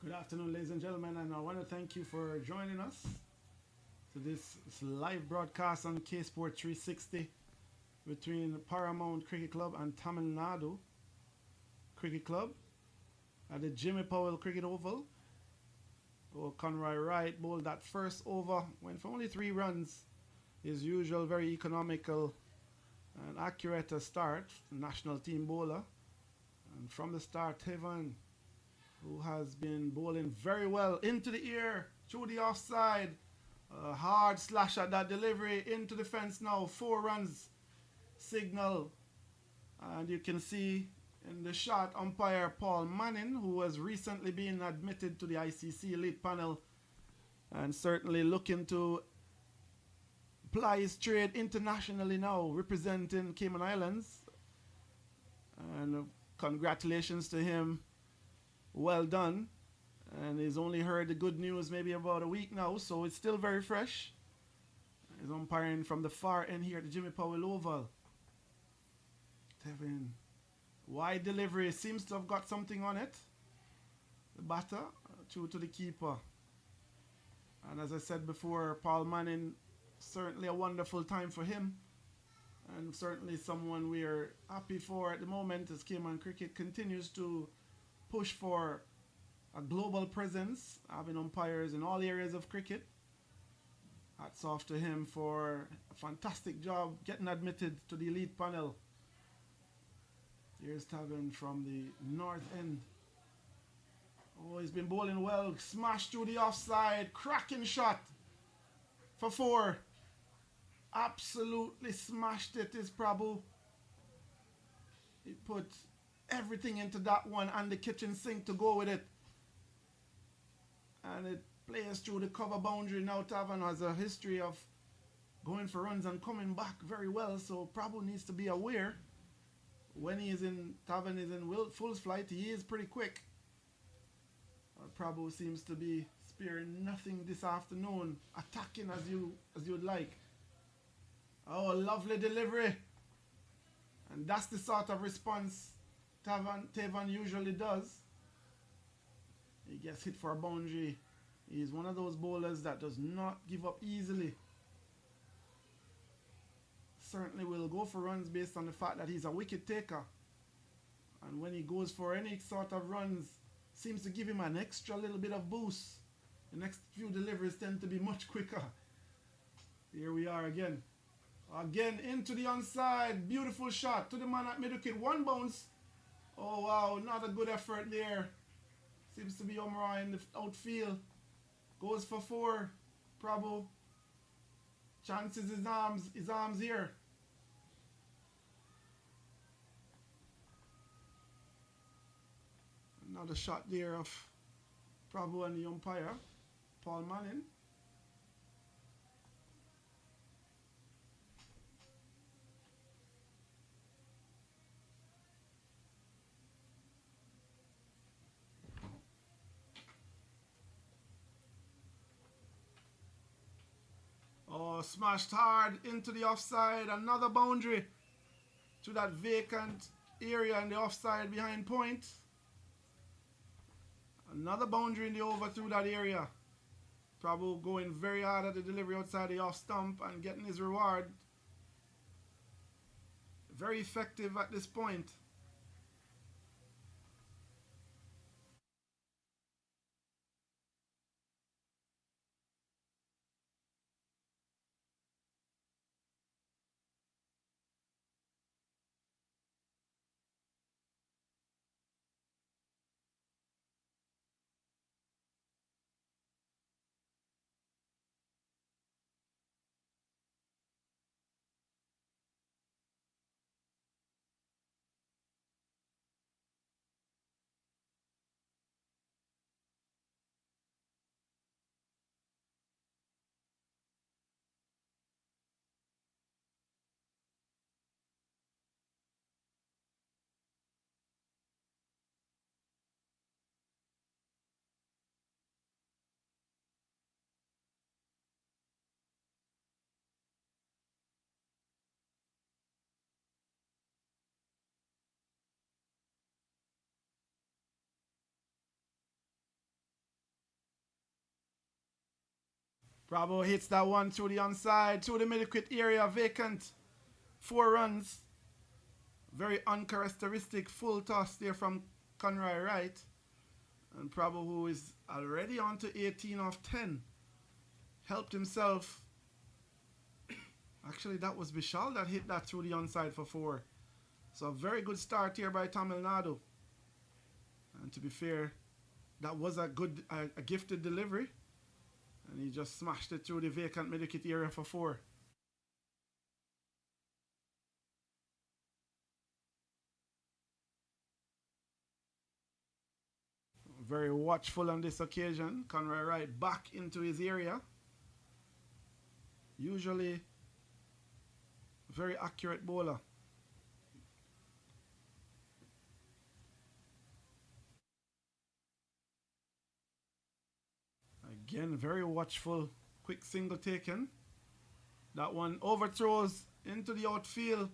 Good afternoon, ladies and gentlemen, and I want to thank you for joining us to this live broadcast on K Sport 360 between Paramount Cricket Club and Tamilnadu Cricket Club at the Jimmy Powell Cricket Oval. Conroy Wright bowled that first over, went for only 3 runs. His usual very economical and accurate start, national team bowler. And from the start, Tevan, who has been bowling very well into the air, through the offside. A hard slash at that delivery into the fence now. 4 runs signal. And you can see in the shot umpire Paul Manning, who has recently been admitted to the ICC elite panel and certainly looking to ply his trade internationally now, representing Cayman Islands. And congratulations to him. Well done. And he's only heard the good news maybe about a week now, so it's still very fresh. He's umpiring from the far end here at the Jimmy Powell Oval. Tevin, wide delivery, seems to have got something on it. The batter, through to the keeper. And as I said before, Paul Manning, certainly a wonderful time for him. And certainly someone we're happy for at the moment as Cayman Cricket continues to push for a global presence, having umpires in all areas of cricket. Hats off to him for a fantastic job getting admitted to the elite panel. Here's Tavern from the north end. Oh, he's been bowling well. Smashed through the offside. Cracking shot for 4. Absolutely smashed it, is Prabhu. He put everything into that one and the kitchen sink to go with it. And it plays through the cover boundary. Now Tavan has a history of going for runs and coming back very well. So Prabhu needs to be aware when he is in, Tavan is in full flight, he is pretty quick. Prabhu seems to be sparing nothing this afternoon, attacking as you'd like. Oh, lovely delivery. And that's the sort of response Tevan usually does. He gets hit for a boundary. He's one of those bowlers that does not give up easily. Certainly will go for runs based on the fact that he's a wicket taker. And when he goes for any sort of runs, seems to give him an extra little bit of boost. The next few deliveries tend to be much quicker. Here we are again. Again into the onside. Beautiful shot to the man at mid-wicket. 1 bounce. Oh wow, not a good effort there. Seems to be Omra in the outfield. Goes for 4. Prabhu. Chances his arms here. Another shot there of Prabhu and the umpire, Paul Manning. Oh, smashed hard into the offside. Another boundary to that vacant area in the offside behind point. Another boundary in the over through that area. Prabhu going very hard at the delivery outside the off stump and getting his reward. Very effective at this point. Bravo hits that one through the onside, through the middle area, vacant. 4 runs. Very uncharacteristic full toss there from Conroy Wright. And Bravo, who is already on to 18 off 10, helped himself. Actually, that was Bishal that hit that through the onside for 4. So a very good start here by Tamilnadu. And to be fair, that was a gifted delivery. And he just smashed it through the vacant middle area for 4. Very watchful on this occasion. Conroy Wright back into his area. Usually very accurate bowler. Again, very watchful. Quick single taken. That one overthrows into the outfield.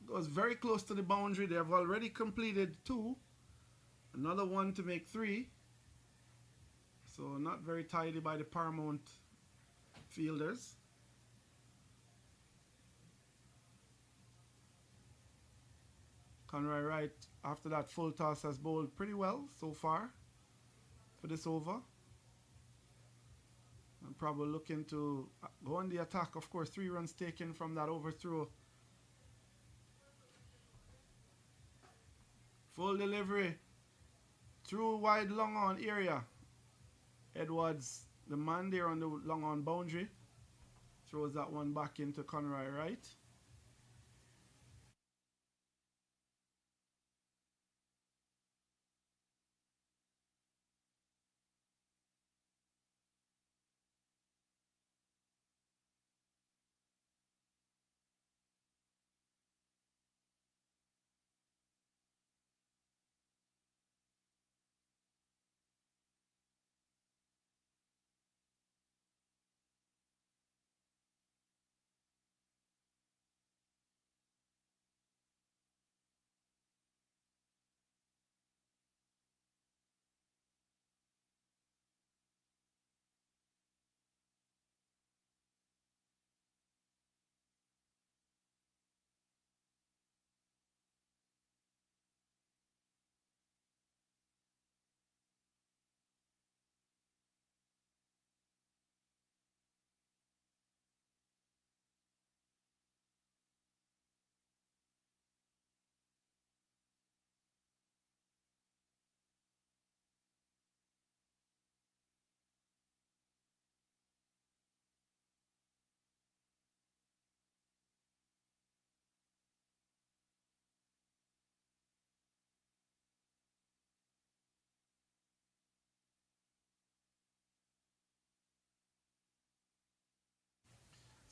Goes very close to the boundary. They have already completed 2. Another one to make 3. So not very tidy by the Paramount fielders. Conroy Wright, after that full toss, has bowled pretty well so far for this over. And probably looking to go on the attack. Of course, 3 runs taken from that overthrow. Full delivery through wide long on area. Edwards, the man there on the long on boundary, throws that one back into Conroy Wright.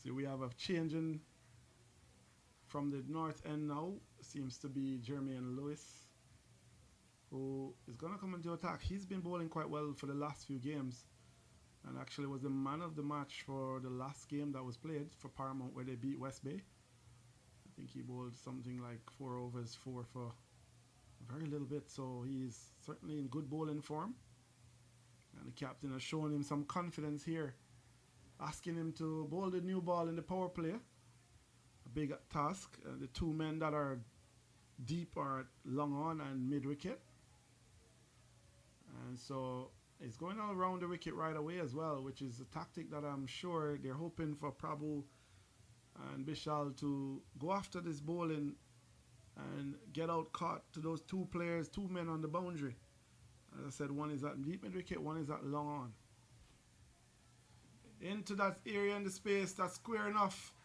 See, we have a change in from the north end now. Seems to be Jermaine Lewis, who is going to come into attack. He's been bowling quite well for the last few games, and actually was the man of the match for the last game that was played for Paramount, where they beat West Bay. I think he bowled something like 4 overs, 4 for a very little bit, so he's certainly in good bowling form. And the captain has shown him some confidence here, asking him to bowl the new ball in the power play. A big task. The 2 men that are deep are long on and mid wicket. And so it's going all around the wicket right away as well, which is a tactic that I'm sure they're hoping for Prabhu and Bishal to go after this bowling and get out caught to those 2 players, 2 men on the boundary. As I said, one is at deep mid wicket, one is at long on. Into that area in the space, that's square enough.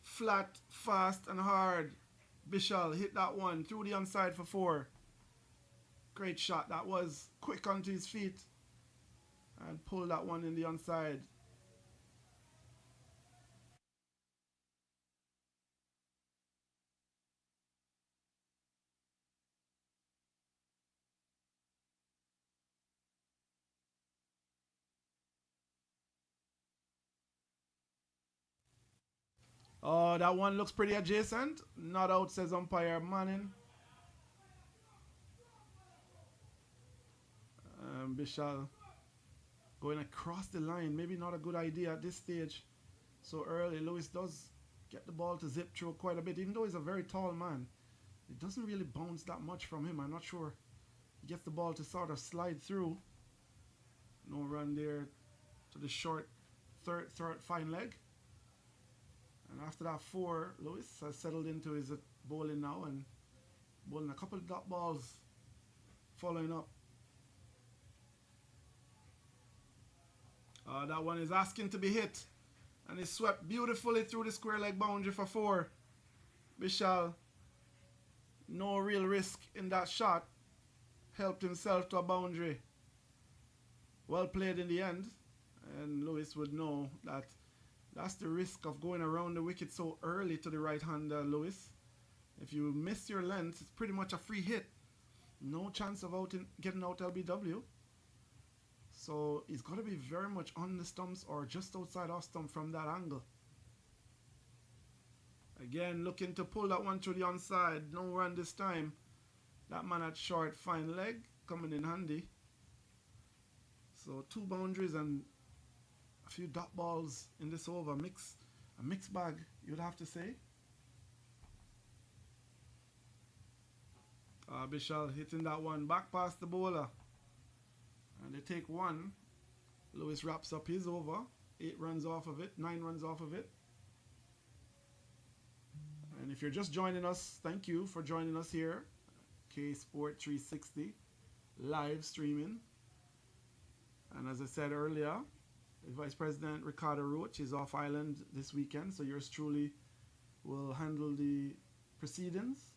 Flat, fast and hard. Bishal hit that one through the onside for 4. Great shot. That was quick onto his feet and pulled that one in the onside. Oh, that one looks pretty adjacent. Not out, says umpire Manning. Bishal Going across the line, maybe not a good idea at this stage. So early, Lewis does get the ball to zip through quite a bit, even though he's a very tall man. It doesn't really bounce that much from him. I'm not sure. He gets the ball to sort of slide through. No run there to the short third fine leg. And after that 4, Lewis has settled into his bowling now and bowling a couple of dot balls following up. That one is asking to be hit. And he swept beautifully through the square leg boundary for 4. Bishal, no real risk in that shot. Helped himself to a boundary. Well played in the end. And Lewis would know that that's the risk of going around the wicket so early to the right-hander, Lewis. If you miss your length, it's pretty much a free hit. No chance of getting out LBW. So he's got to be very much on the stumps or just outside off stump from that angle. Again, looking to pull that one through the onside. No run this time. That man had short, fine leg coming in handy. So 2 boundaries and a few dot balls in this over. A mixed bag, you'd have to say. Bishal hitting that one back past the bowler. And they take 1. Lewis wraps up his over. 8 runs off of it. 9 runs off of it. And if you're just joining us, thank you for joining us here. K Sport 360 live streaming. And as I said earlier, Vice President Ricardo Roach is off island this weekend, so yours truly will handle the proceedings.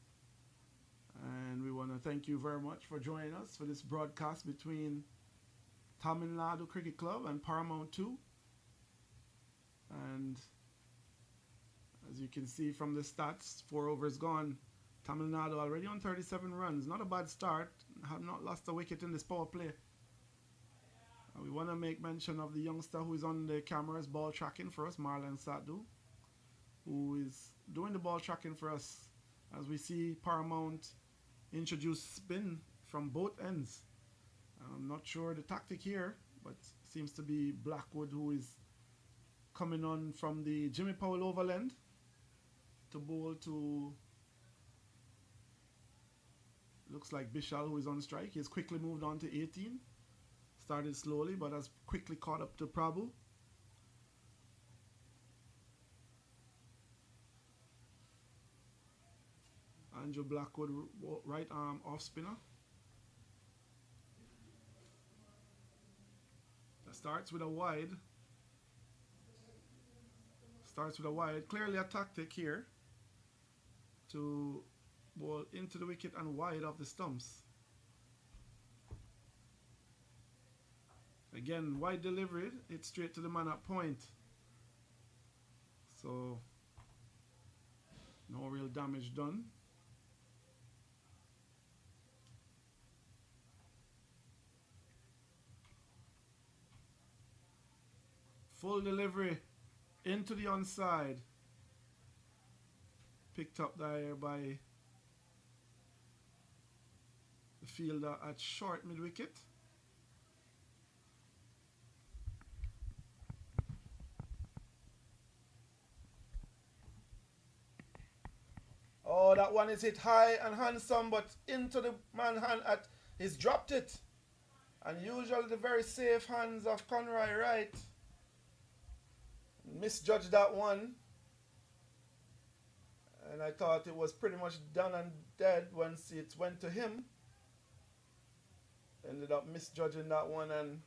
And we want to thank you very much for joining us for this broadcast between Tamilnadu Cricket Club and Paramount 2. And as you can see from the stats, 4 overs gone. Tamilnadu already on 37 runs. Not a bad start. Have not lost a wicket in this power play. We want to make mention of the youngster who is on the cameras ball tracking for us, Marlon Sadhu, who is doing the ball tracking for us as we see Paramount introduce spin from both ends. I'm not sure the tactic here, but seems to be Blackwood who is coming on from the Jimmy Powell overland to bowl to, looks like Bishal, who is on strike. He has quickly moved on to 18. Started slowly, but has quickly caught up to Prabhu. Andrew Blackwood, right arm off spinner. That starts with a wide. Clearly a tactic here to bowl into the wicket and wide of the stumps. Again, wide delivery, it's straight to the man at point. So, no real damage done. Full delivery into the onside. Picked up there by the fielder at short mid wicket. Oh, that one is hit high and handsome, but into the man hand he's dropped it. And usually the very safe hands of Conroy Wright misjudged that one. And I thought it was pretty much done and dead once it went to him. Ended up misjudging that one and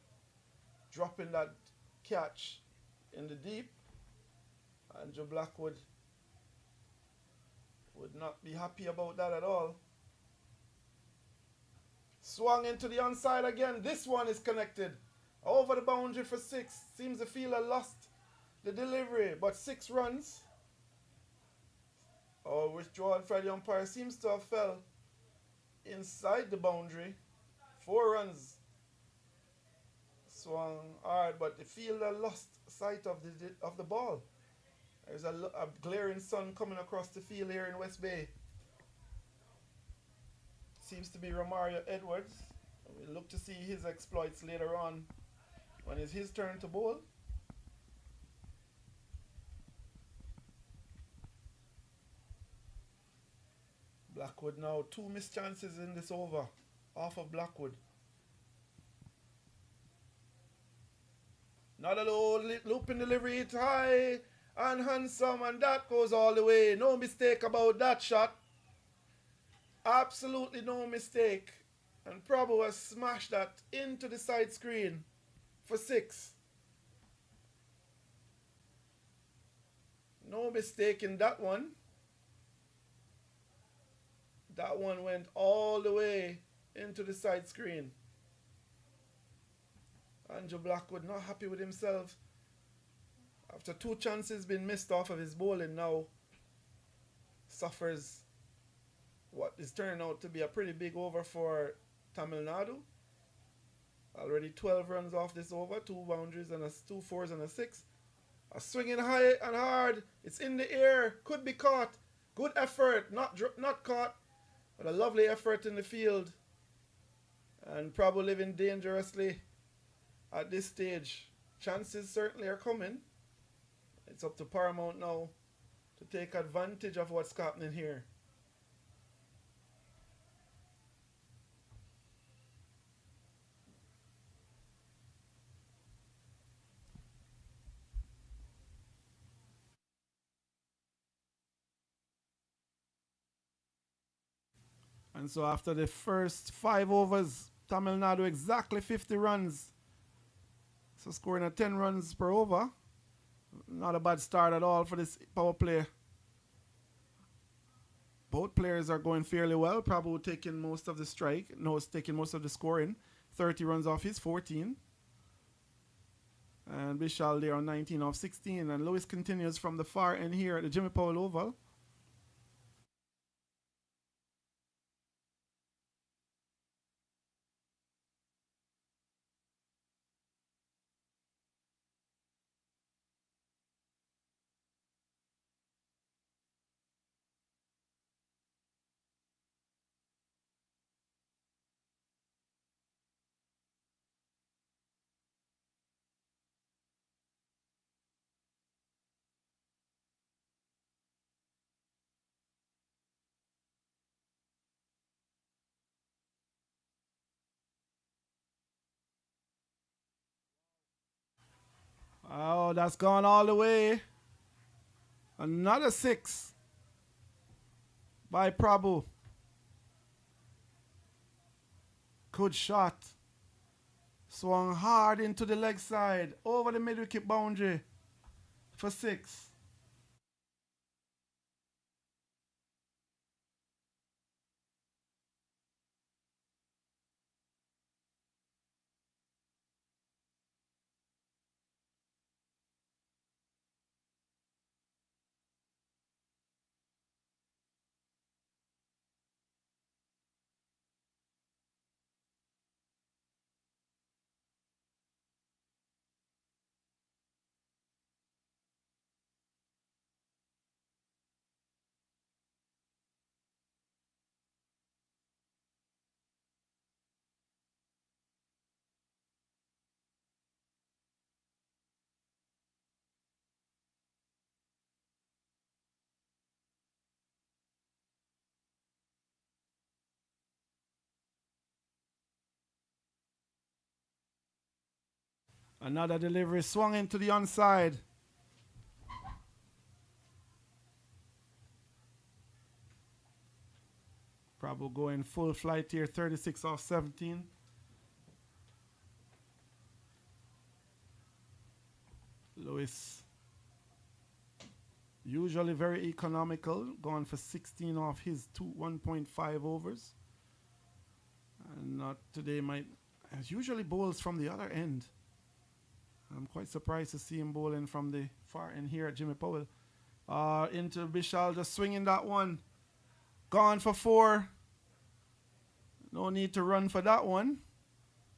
dropping that catch in the deep. Andrew Blackwood would not be happy about that at all. Swung into the onside again. This one is connected. Over the boundary for 6. Seems the fielder lost the delivery, but 6 runs. Oh, withdrawal by the umpire seems to have fell inside the boundary. 4 runs. Swung hard, but the fielder lost sight of the ball. There's a glaring sun coming across the field here in West Bay. Seems to be Romario Edwards. We'll look to see his exploits later on when it's his turn to bowl. Blackwood now 2 missed chances in this over off of Blackwood. Not a low looping delivery, hit high and handsome, and that goes all the way. No mistake about that shot. Absolutely no mistake. And Prabhu has smashed that into the side screen for 6. No mistake in that one. That one went all the way into the side screen. Andrew Blackwood not happy with himself. After 2 chances being missed off of his bowling, now suffers what is turning out to be a pretty big over for Tamilnadu. Already 12 runs off this over, 2 boundaries and 2 fours and a 6. A swinging high and hard. It's in the air. Could be caught. Good effort. Not caught. But a lovely effort in the field. And probably living dangerously at this stage. Chances certainly are coming. It's up to Paramount now to take advantage of what's happening here. And so after the first 5 overs, Tamil Nadu exactly 50 runs. So scoring at 10 runs per over. Not a bad start at all for this power play. Both players are going fairly well. Prabhu taking most of the strike. No, it's taking most of the scoring. 30 runs off his 14. And Vishal there on 19 off 16. And Lewis continues from the far end here at the Jimmy Powell Oval. Oh, that's gone all the way. Another 6 by Prabhu. Good shot. Swung hard into the leg side. Over the mid-wicket boundary for 6. Another delivery swung into the onside. Prabhu going full flight here, 36 off 17. Lewis, usually very economical, going for 16 off his 1.5 overs. And not today, as usually bowls from the other end. I'm quite surprised to see him bowling from the far end here at Jimmy Powell. Into Bishal, just swinging that one. Gone for 4. No need to run for that one.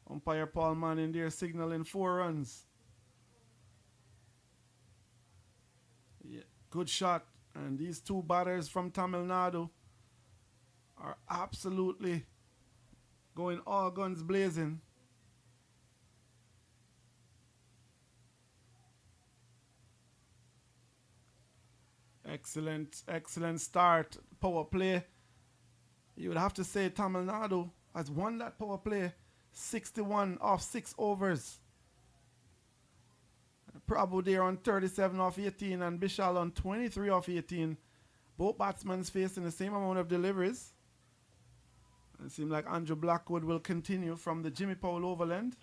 Umpire Paul Mann in there signaling 4 runs. Yeah, good shot. And these 2 batters from Tamil Nadu are absolutely going all guns blazing. Excellent start. Power play. You would have to say Tamilnadu has won that power play. 61 off 6 overs. Prabhu there on 37 off 18 and Bishal on 23 off 18. Both batsmen facing the same amount of deliveries. It seems like Andrew Blackwood will continue from the Jimmy Powell Overland.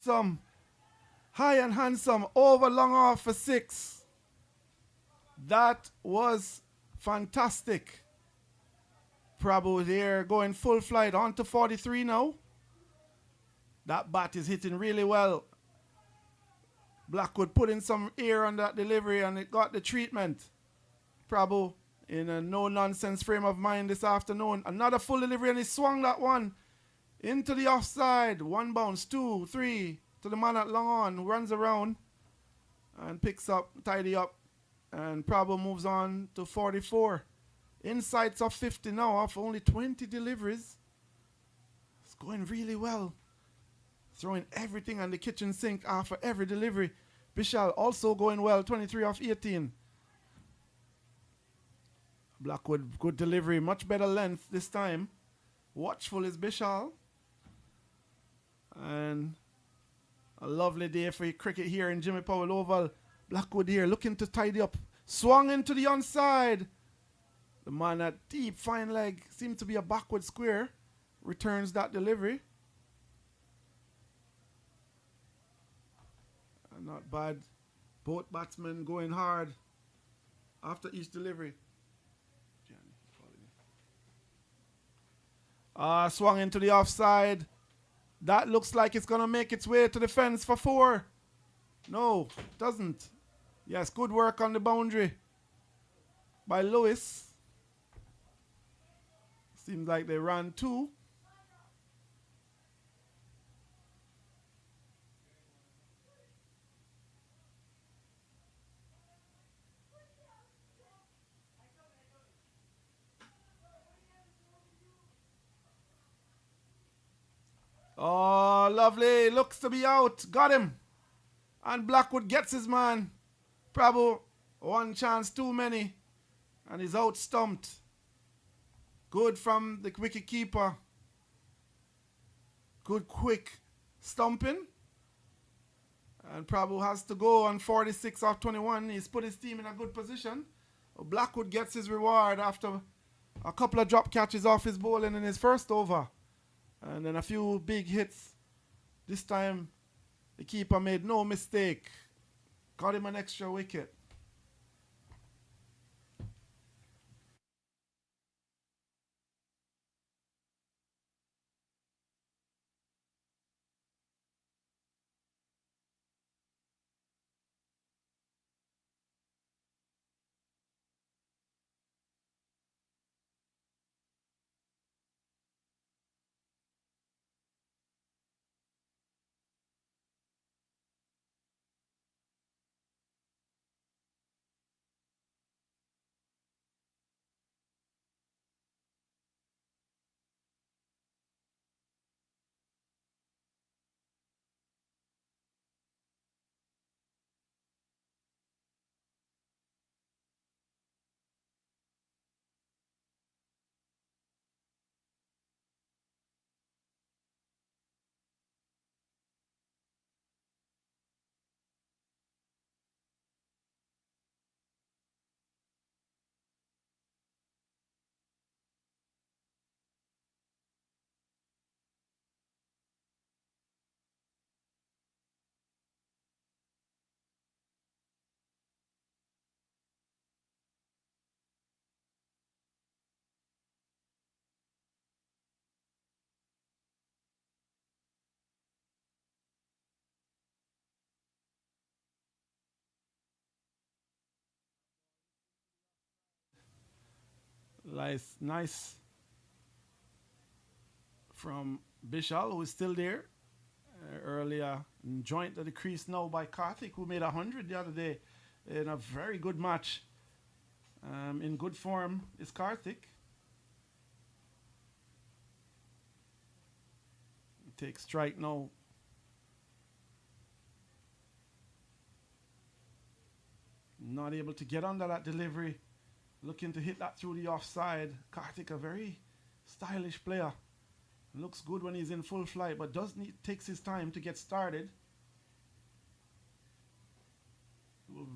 Some high and handsome over long off for 6. That was fantastic. Prabhu there going full flight on to 43 now. That bat is hitting really well. Blackwood put in some air on that delivery and it got the treatment. Prabhu in a no-nonsense frame of mind this afternoon. Another full delivery and he swung that one into the offside. 1 bounce, 2, 3 to the man at long on who runs around and picks up, tidy up. And Prabhu moves on to 44. Insights of 50 now off only 20 deliveries. It's going really well. Throwing everything on the kitchen sink after every delivery. Bishal also going well, 23 off 18. Blackwood, good delivery, much better length this time. Watchful is Bishal. And a lovely day for cricket here in Jimmy Powell Oval. Blackwood here looking to tidy up. Swung into the onside. The man at deep fine leg seemed to be a backward square. Returns that delivery. And not bad. Both batsmen going hard after each delivery. Swung into the offside. That looks like it's going to make its way to the fence for 4. No, doesn't. Yes, good work on the boundary by Lewis. Seems like they ran 2. Oh, lovely. Looks to be out. Got him. And Blackwood gets his man. Prabhu, 1 chance too many. And he's out stumped. Good from the wicket keeper. Good quick stumping. And Prabhu has to go on 46 off 21. He's put his team in a good position. Blackwood gets his reward after a couple of drop catches off his bowling in his first over. And then a few big hits. This time, the keeper made no mistake. Got him an extra wicket. Nice from Bishal, who is still there. Earlier, joint at the crease now by Karthik, who made 100 the other day in a very good match. In good form is Karthik. Take strike now. Not able to get under that delivery. Looking to hit that through the offside. Karthik, a very stylish player. Looks good when he's in full flight, but takes his time to get started.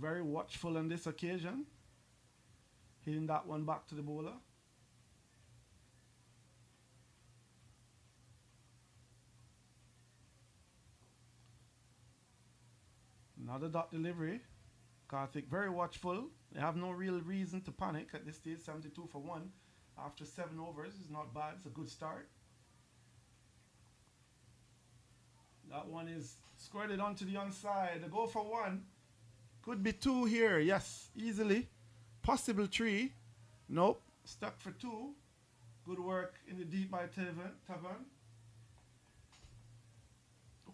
Very watchful on this occasion. Hitting that one back to the bowler. Another dot delivery. Karthik very watchful. They have no real reason to panic at this stage. 72 for 1 after 7 overs is not bad. It's a good start. That one is squirted onto the onside. The go for 1. Could be 2 here. Yes, easily. Possible 3. Nope. Stuck for 2. Good work in the deep by Tavan.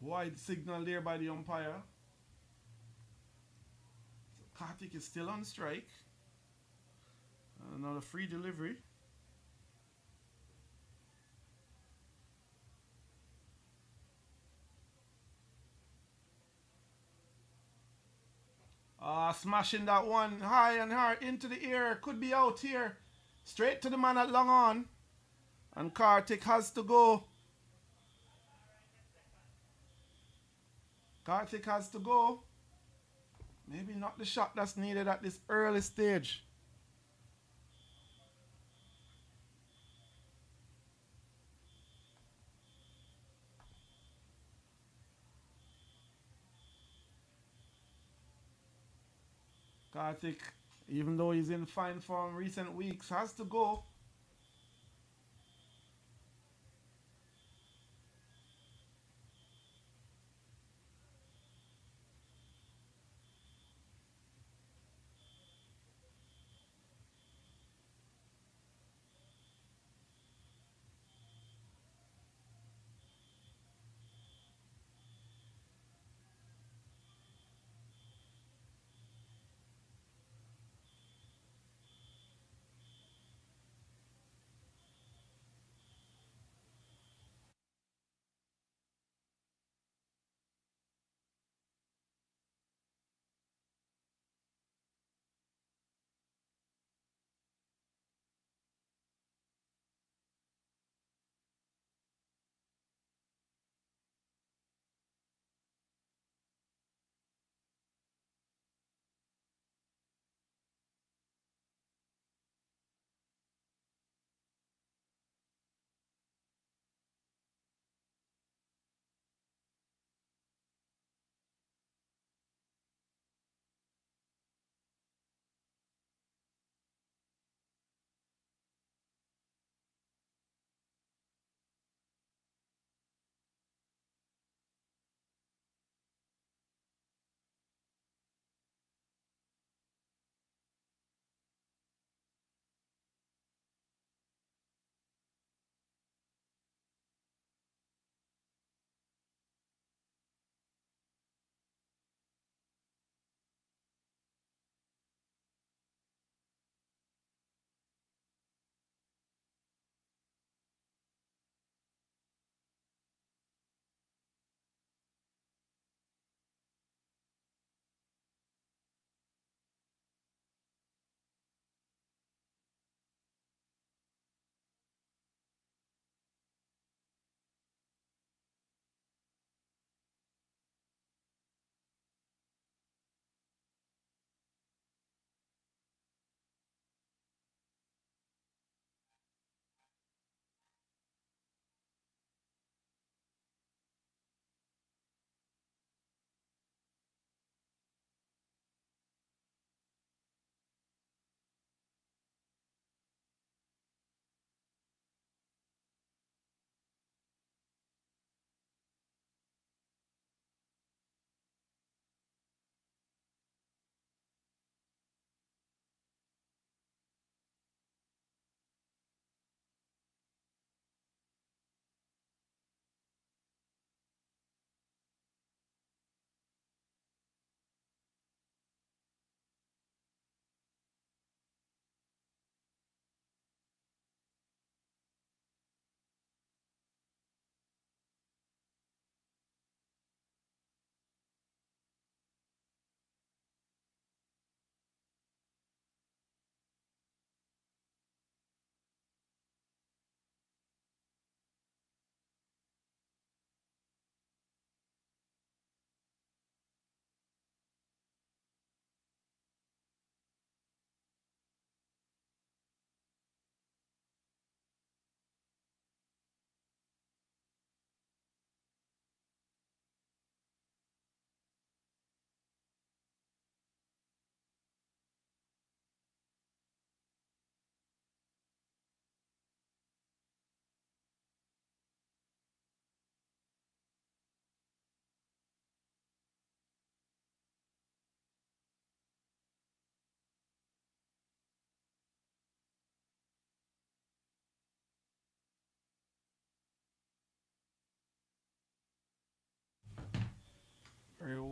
Wide signal there by the umpire. So Karthik is still on strike. Another free delivery. Smashing that one high and hard into the air. Could be out here. Straight to the man at long on. And Karthik has to go. Karthik has to go. Maybe not the shot that's needed at this early stage. Karthik, even though he's in fine form recent weeks, has to go.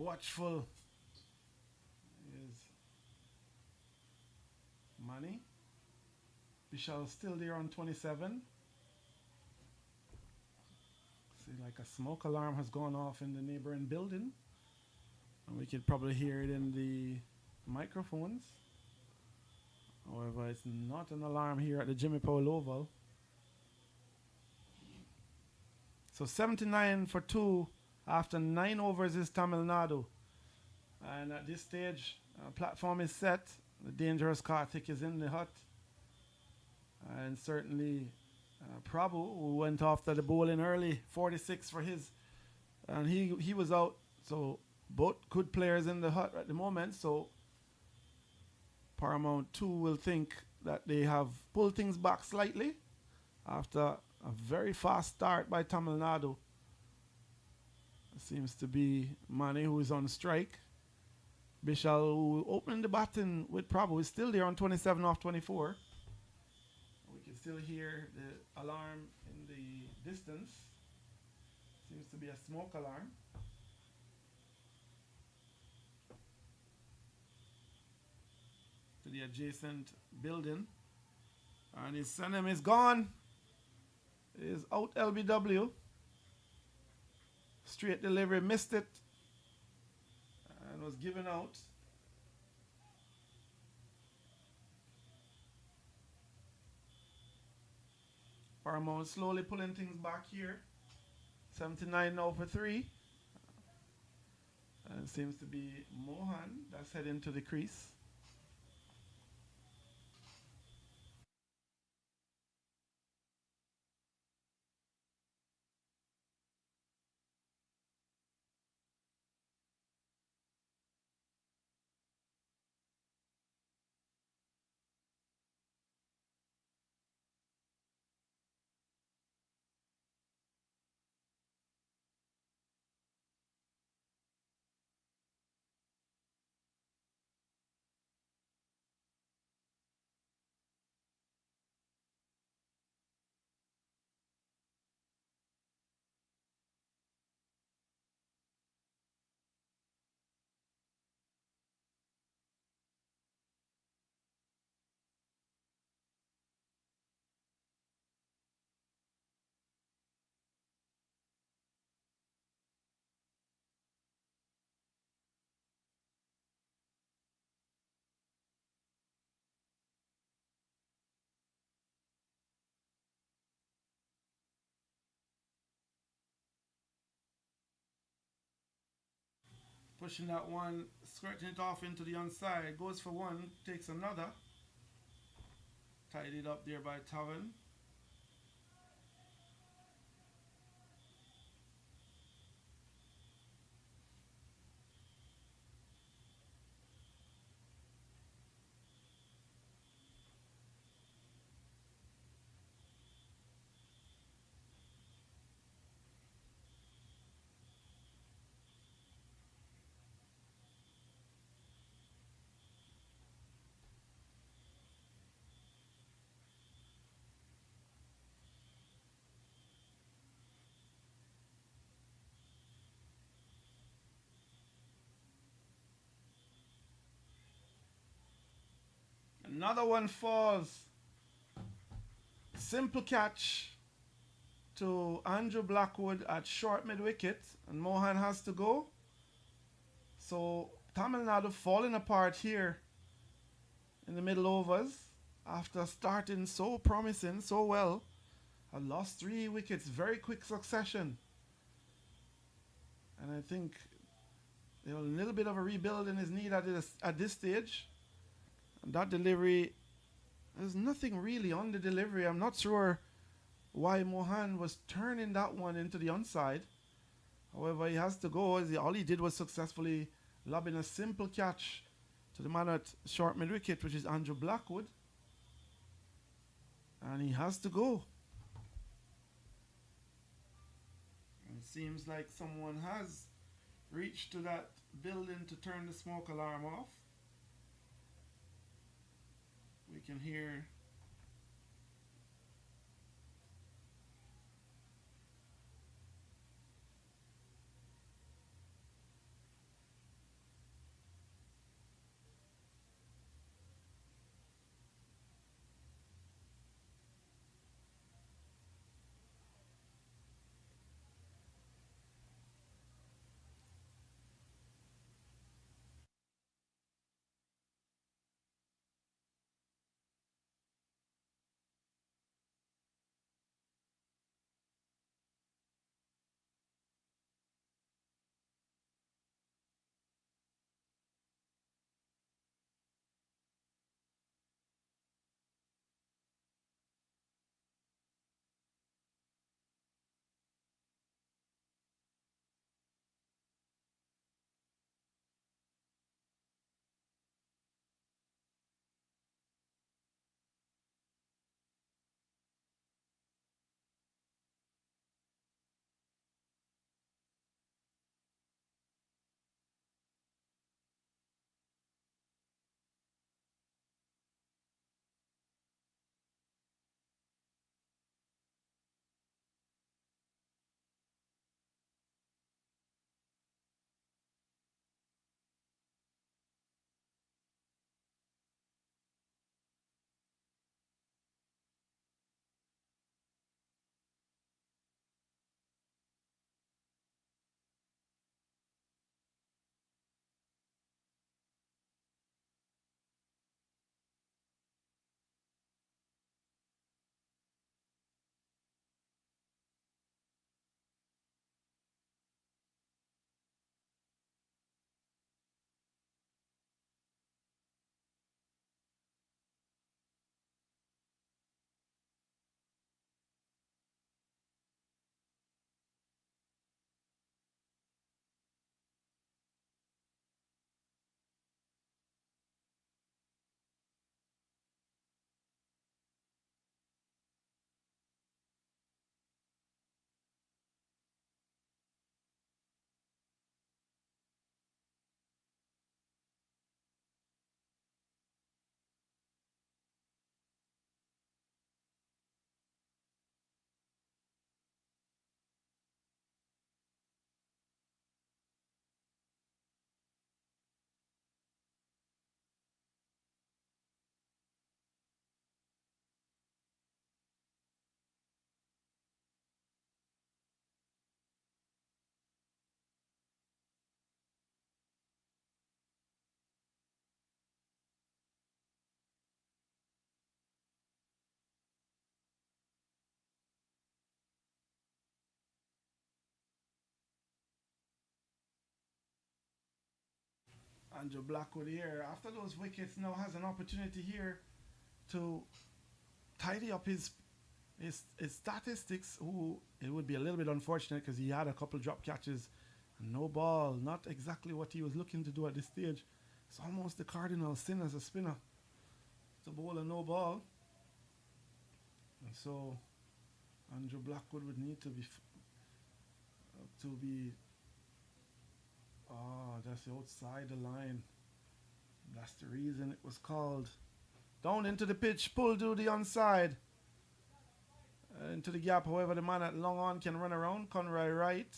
watchful is Manny. Bishal still there on 27. See, like a smoke alarm has gone off in the neighboring building. And we could probably hear it in the microphones. However, it's not an alarm here at the Jimmy Powell Oval. So 79 for 2 after 9 overs is Tamilnadu. And at this stage, platform is set. The dangerous Karthik is in the hut. And certainly Prabhu, who went after the bowling early, 46 for his. And he was out. So both good players in the hut at the moment. So Paramount 2 will think that they have pulled things back slightly after a very fast start by Tamilnadu. It seems to be Mane who is on strike. Bishal, who opened the batting with Prabhu, is still there on 27 off 24. We can still hear the alarm in the distance. Seems to be a smoke alarm. To the adjacent building. And his Sanem is gone. Is out LBW. Straight delivery, missed it. And was given out. Paramount slowly pulling things back here. 79 now for 3. And it seems to be Mohan that's heading to the crease. Pushing that one, skirting it off into the onside. Goes for one, takes another. Tidied up there by Tavan. Another one falls. Simple catch to Andrew Blackwood at short mid wicket, and Mohan has to go. So Tamilnadu falling apart here in the middle overs after starting so promising, so well. Have lost 3 wickets, very quick succession. And I think a little bit of a rebuilding is needed at this stage. And that delivery, there's nothing really on the delivery. I'm not sure why Mohan was turning that one into the onside. However, he has to go. All he did was successfully lobbing a simple catch to the man at short mid wicket, which is Andrew Blackwood. And he has to go. And it seems like someone has reached to that building to turn the smoke alarm off. We can hear Andrew Blackwood here, after those wickets, now has an opportunity here to tidy up his statistics. Who it would be a little bit unfortunate because he had a couple drop catches and no ball. Not exactly what he was looking to do at this stage. It's almost the cardinal sin as a spinner to bowl a no ball. And so Andrew Blackwood would need to be that's outside the line. That's the reason it was called. Down into the pitch, pull to the onside. Into the gap, however, the man at long on can run around. Conroy right.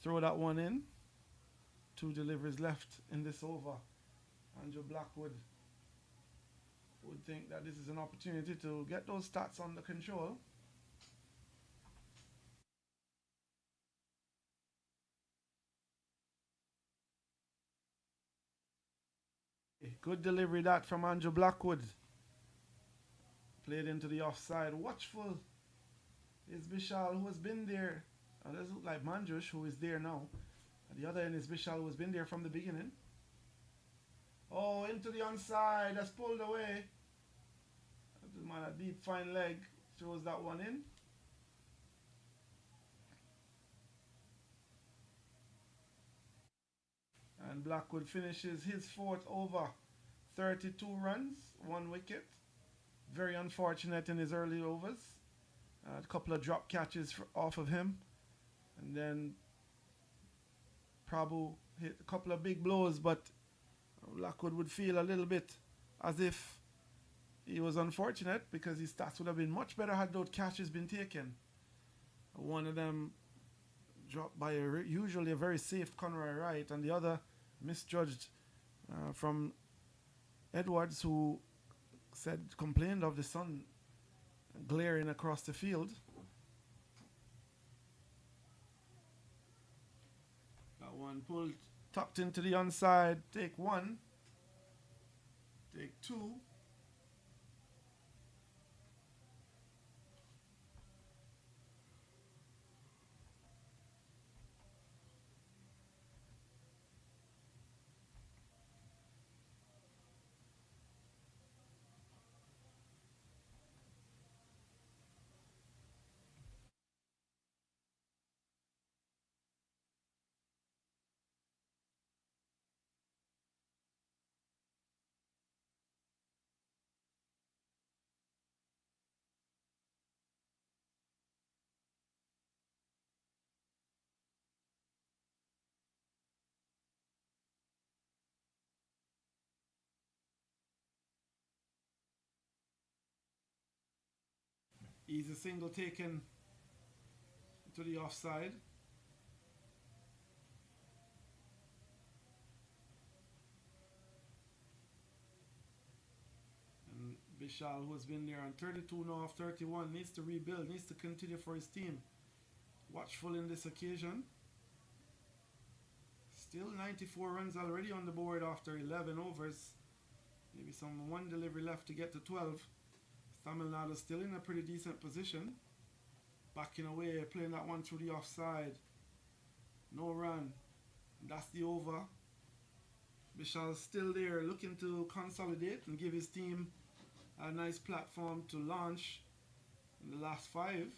Throw that one in. 2 deliveries left in this over. Andrew Blackwood would think that this is an opportunity to get those stats under control. Good delivery that from Andrew Blackwood. Played into the offside. Watchful is Bishal, who has been there. It doesn't look like Manjush, who is there now. At the other end is Bishal, who has been there from the beginning. Oh, into the onside. That's pulled away. The man, a deep fine leg, throws that one in. And Blackwood finishes his 4th over. 32 runs, 1 wicket. Very unfortunate in his early overs. A couple of drop catches off of him. And then Prabhu hit a couple of big blows, but Blackwood would feel a little bit as if he was unfortunate because his stats would have been much better had those catches been taken. One of them dropped by usually a very safe Conroy right, and the other misjudged from Edwards, who complained of the sun glaring across the field. That one pulled, tucked into the onside. Take 1. Take 2. Easy single taken to the offside. And Bishal, who has been there on 32 now off 31, needs to rebuild, needs to continue for his team. Watchful in this occasion. Still 94 runs already on the board after 11 overs. Maybe some 1 delivery left to get to 12. Tamilnadu still in a pretty decent position. Backing away, playing that one through the offside. No run. That's the over. Bishal's still there, looking to consolidate and give his team a nice platform to launch in the last 5.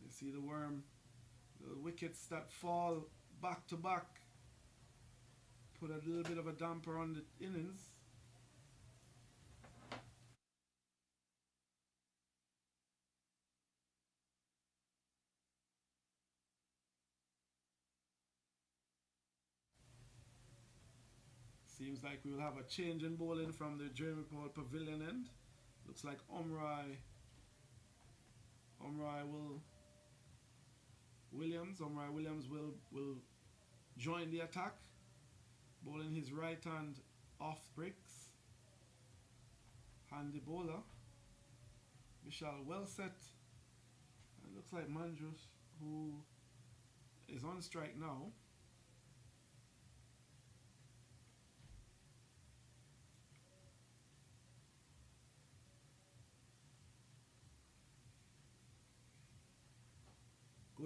You see the worm, the wickets that fall back to back put a little bit of a damper on the innings. Seems like we will have a change in bowling from the Jeremy Paul Pavilion end. Looks like Omrai Williams will join the attack, bowling his right hand off bricks. Handy bowler. Vishal well set. It looks like Manjus, who is on strike now.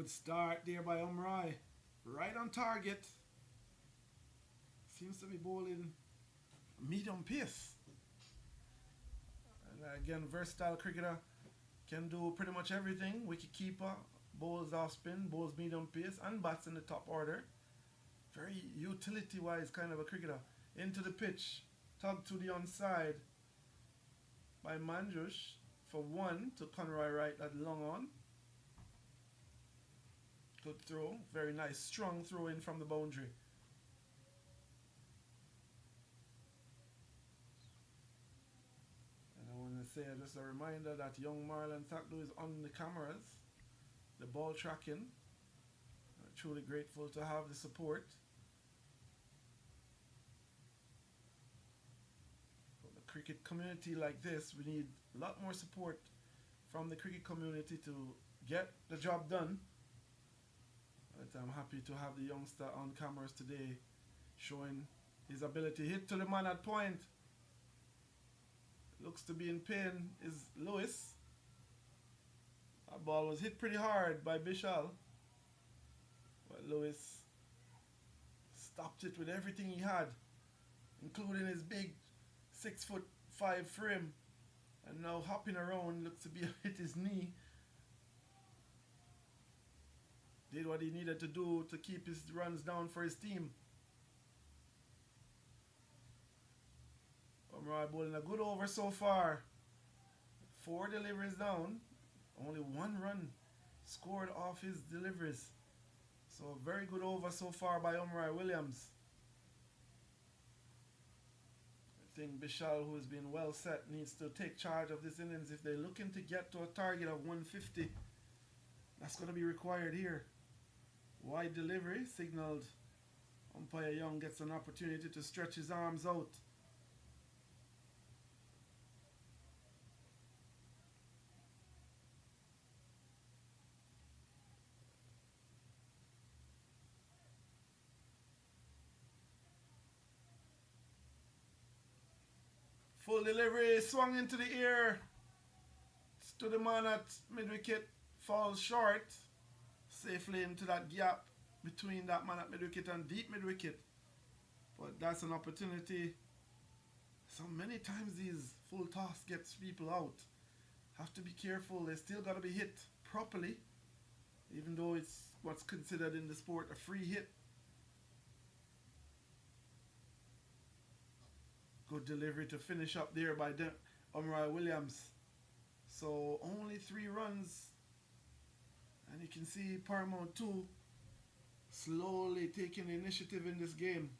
Good start there by Umrai. Right on target. Seems to be bowling medium pace. And again, versatile cricketer. Can do pretty much everything. Wicketkeeper, bowls off spin, bowls medium pace, and bats in the top order. Very utility-wise kind of a cricketer. Into the pitch. Tug to the onside by Manjush for one to Conroy Wright at long on. Good throw. Very nice. Strong throw in from the boundary. And I want to say just a reminder that young Marlon Thakdu is on the cameras. The ball tracking. Truly grateful to have the support. For the cricket community like this, we need a lot more support from the cricket community to get the job done. But I'm happy to have the youngster on cameras today showing his ability. Hit to the man at point. Looks to be in pain is Lewis. That ball was hit pretty hard by Bishal. But Lewis stopped it with everything he had, including his big 6'5" frame. And now hopping around, looks to be hit his knee. Did what he needed to do to keep his runs down for his team. Umrai bowling a good over so far. 4 deliveries down. Only 1 run scored off his deliveries. So a very good over so far by Umrai Williams. I think Bishal, who has been well set, needs to take charge of this innings if they're looking to get to a target of 150. That's going to be required here. Wide delivery signaled. Umpire Young gets an opportunity to stretch his arms out. Full delivery, swung into the air. To the man at mid-wicket, falls short. Safely into that gap between that man at mid-wicket and deep mid-wicket. But that's an opportunity. So many times these full toss gets people out. Have to be careful. They still got to be hit properly. Even though it's what's considered in the sport a free hit. Good delivery to finish up there by Umrai Williams. So only 3 runs. And you can see Paramount 2 slowly taking the initiative in this game.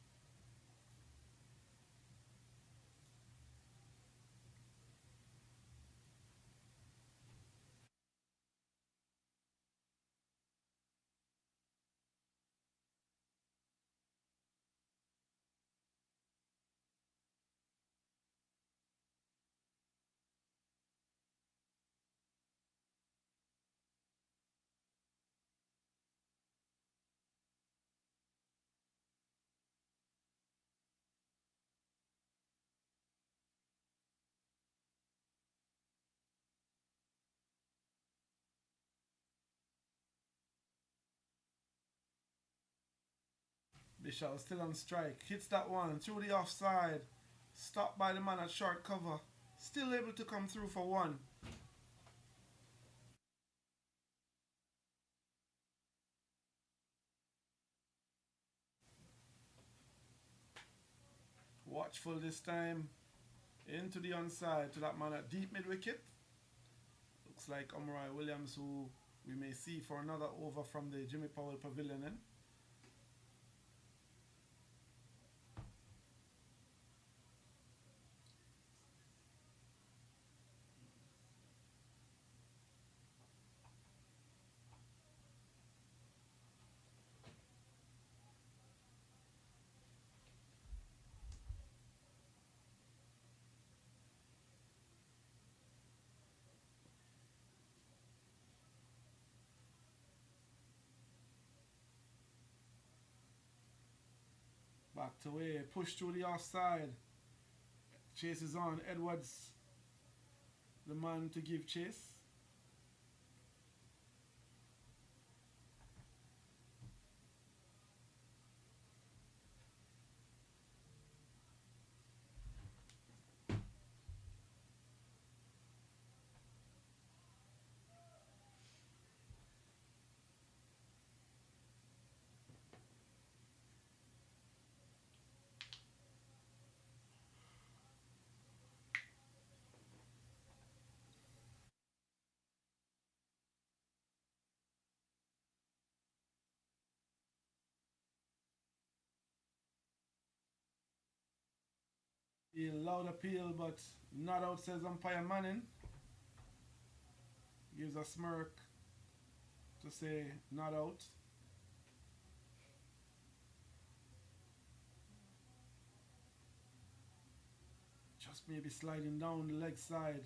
Bishal still on strike. Hits that one through the offside. Stopped by the man at short cover. Still able to come through for 1. Watchful this time. Into the onside to that man at deep mid-wicket. Looks like Umrai Williams, who we may see for another over from the Jimmy Powell Pavilion in. Backed away, pushed through the offside. Chase is on. Edwards, the man to give chase. A loud appeal, but not out, says umpire Manning. Gives a smirk to say not out. Just maybe sliding down the leg side.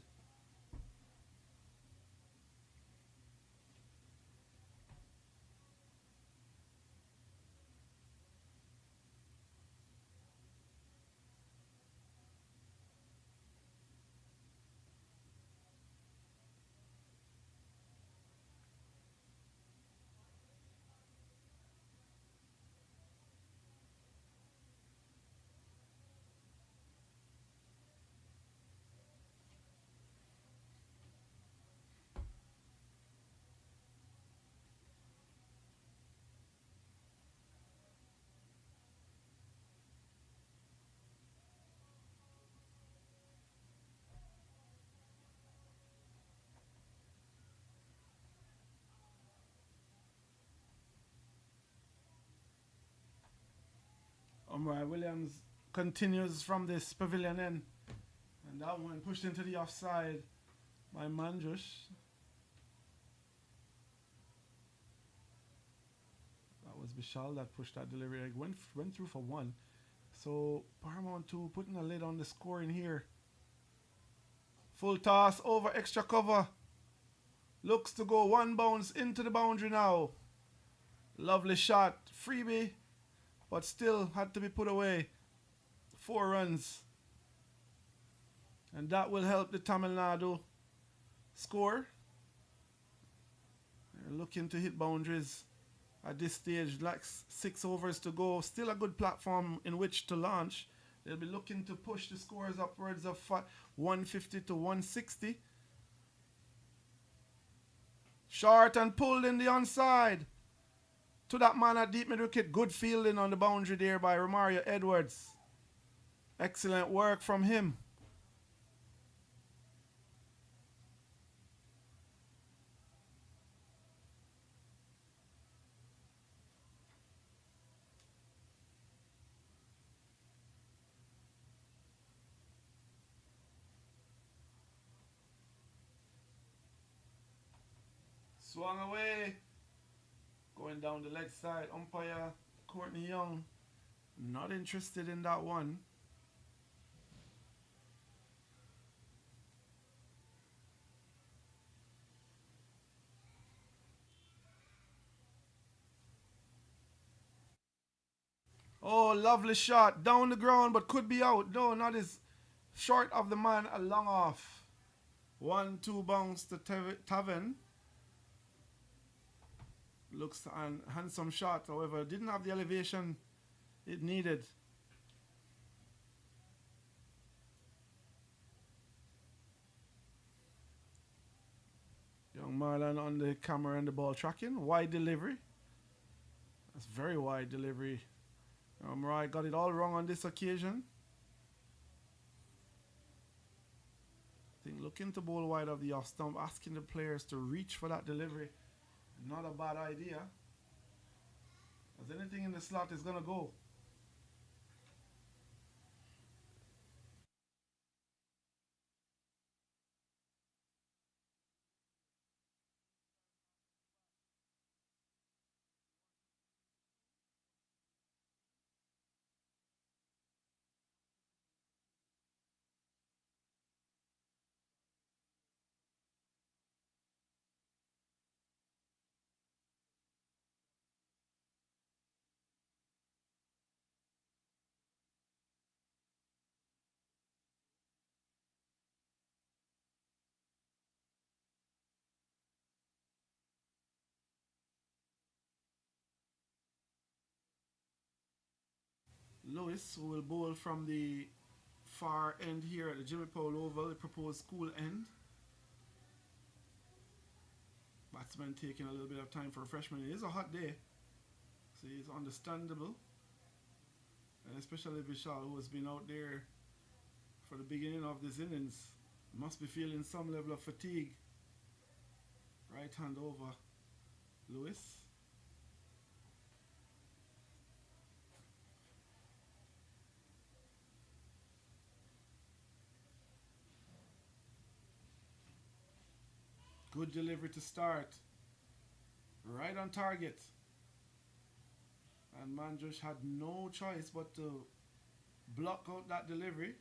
Right, Williams continues from this pavilion end. And that one pushed into the offside by Manjush. That was Bishal that pushed that delivery. It went through for one. So Paramount 2 putting a lid on the scoring here. Full toss over extra cover. Looks to go one bounce into the boundary now. Lovely shot. Freebie. But still had to be put away. 4 runs. And that will help the Tamilnadu score. They're looking to hit boundaries at this stage. Like 6 overs to go. Still a good platform in which to launch. They'll be looking to push the scores upwards of 150 to 160. Short and pulled in the onside. To that man at deep mid wicket. Good fielding on the boundary there by Romario Edwards. Excellent work from him. Swung away. Going down the leg side. Umpire Courtney Young not interested in that one. Oh, lovely shot. Down the ground, but could be out. No, not as short of the man, a long off. 1-2 bounce to Taven. Looks a handsome shot, however, didn't have the elevation it needed. Young Marlon on the camera and the ball tracking. Wide delivery. That's very wide delivery. Right, got it all wrong on this occasion. I think looking to bowl wide of the off stump, asking the players to reach for that delivery. Not a bad idea. As anything in the slot is going to go. Lewis, who will bowl from the far end here at the Jimmy Powell Oval, the proposed school end. Batsman taking a little bit of time for refreshment. It is a hot day, so it's understandable. And especially Vishal, who has been out there for the beginning of this innings, must be feeling some level of fatigue. Right hand over Lewis. Good delivery to start. Right on target. And Manjush had no choice but to block out that delivery.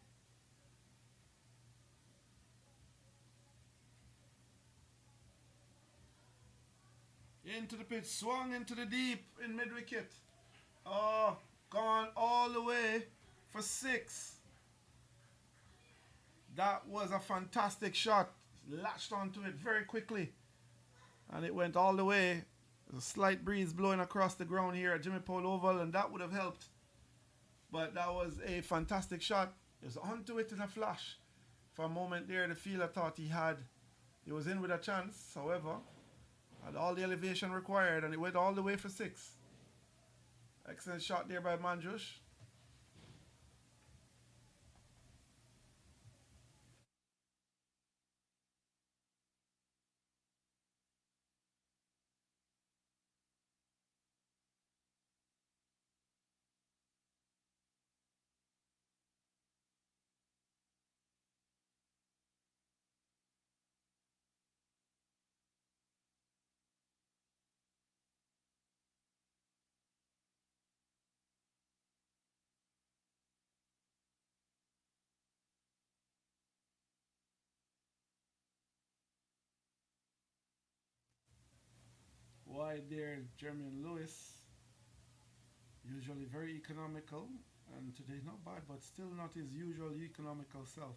Into the pitch, swung into the deep in mid wicket. Oh, gone all the way for 6. That was a fantastic shot. Latched onto it very quickly. And it went all the way. There's a slight breeze blowing across the ground here at Jimmy Pole Oval, and that would have helped. But that was a fantastic shot. It was onto it in a flash. For a moment there, the fielder thought he was in with a chance. However, had all the elevation required, and it went all the way for 6. Excellent shot there by Manjush. Wide there, Jermaine Lewis. Usually very economical, and today not bad, but still not his usual economical self.